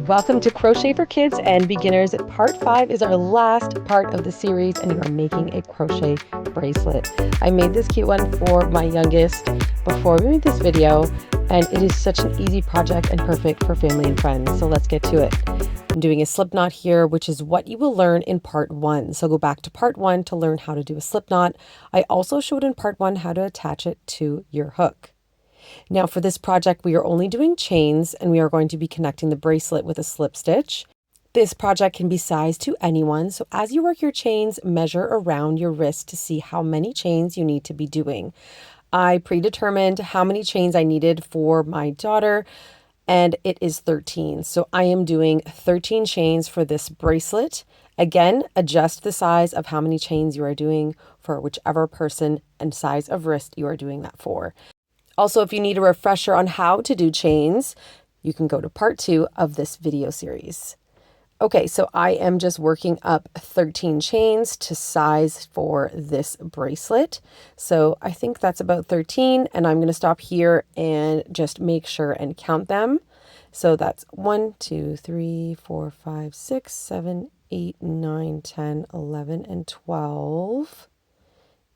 Welcome to Crochet for Kids and Beginners. Part 5 is our last part of the series, and you are making a crochet bracelet. I made this cute one for my youngest before we made this video, and it is such an easy project and perfect for family and friends. So let's get to it. I'm doing a slip knot here, which is what you will learn in part 1. So go back to part 1 to learn how to do a slip knot. I also showed in part 1 how to attach it to your hook. Now for this project, we are only doing chains, and we are going to be connecting the bracelet with a slip stitch. This project can be sized to anyone, so as you work your chains, measure around your wrist to see how many chains you need to be doing. I predetermined how many chains I needed for my daughter, and it is 13. So I am doing 13 chains for this bracelet. Again, adjust the size of how many chains you are doing for whichever person and size of wrist you are doing that for. Also, if you need a refresher on how to do chains, you can go to part 2 of this video series. Okay, so I am just working up 13 chains to size for this bracelet. So I think that's about 13, and I'm going to stop here and just make sure and count them. So that's 1, 2, 3, 4, 5, 6, 7, 8, 9, 10, 11, and 12,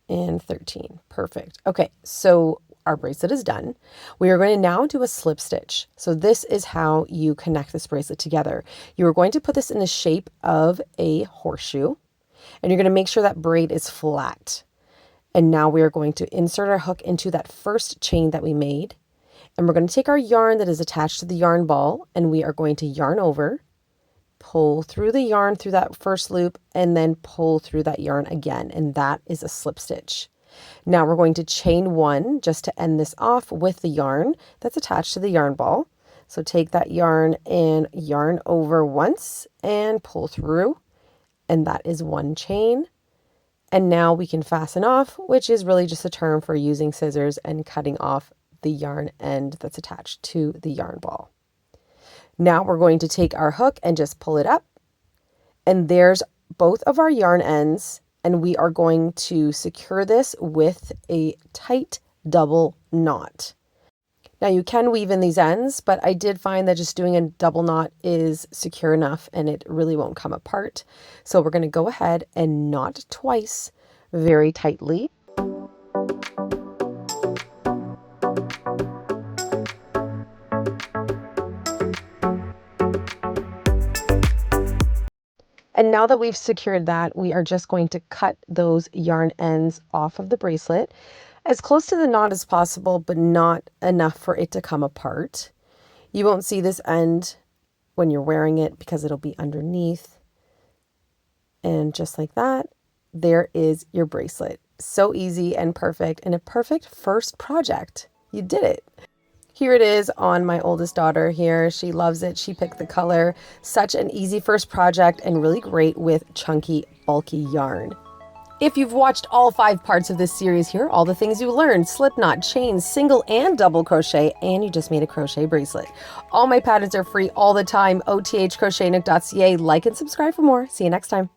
and 13. Perfect. Okay, so our bracelet is done. We are going to now do a slip stitch. So this is how you connect this bracelet together. You are going to put this in the shape of a horseshoe, and you're going to make sure that braid is flat. And now we are going to insert our hook into that first chain that we made, and we're going to take our yarn that is attached to the yarn ball, and we are going to yarn over, pull through the yarn through that first loop, and then pull through that yarn again, and that is a slip stitch. Now we're going to chain 1 just to end this off with the yarn that's attached to the yarn ball. So take that yarn and yarn over once and pull through, and that is 1 chain. And now we can fasten off, which is really just a term for using scissors and cutting off the yarn end that's attached to the yarn ball. Now we're going to take our hook and just pull it up, and there's both of our yarn ends. And we are going to secure this with a tight double knot. Now you can weave in these ends, but I did find that just doing a double knot is secure enough and it really won't come apart. So we're going to go ahead and knot twice very tightly. And now that we've secured that, we are just going to cut those yarn ends off of the bracelet as close to the knot as possible, but not enough for it to come apart. You won't see this end when you're wearing it because it'll be underneath. And just like that, there is your bracelet. So easy and perfect, and a perfect first project. You did it. Here it is on my oldest daughter here. She loves it. She picked the color. Such an easy first project and really great with chunky, bulky yarn. If you've watched all 5 parts of this series, here are all the things you learned: slip knot, chains, single and double crochet, and you just made a crochet bracelet. All my patterns are free all the time. othcrochetnook.ca. Like and subscribe for more. See you next time.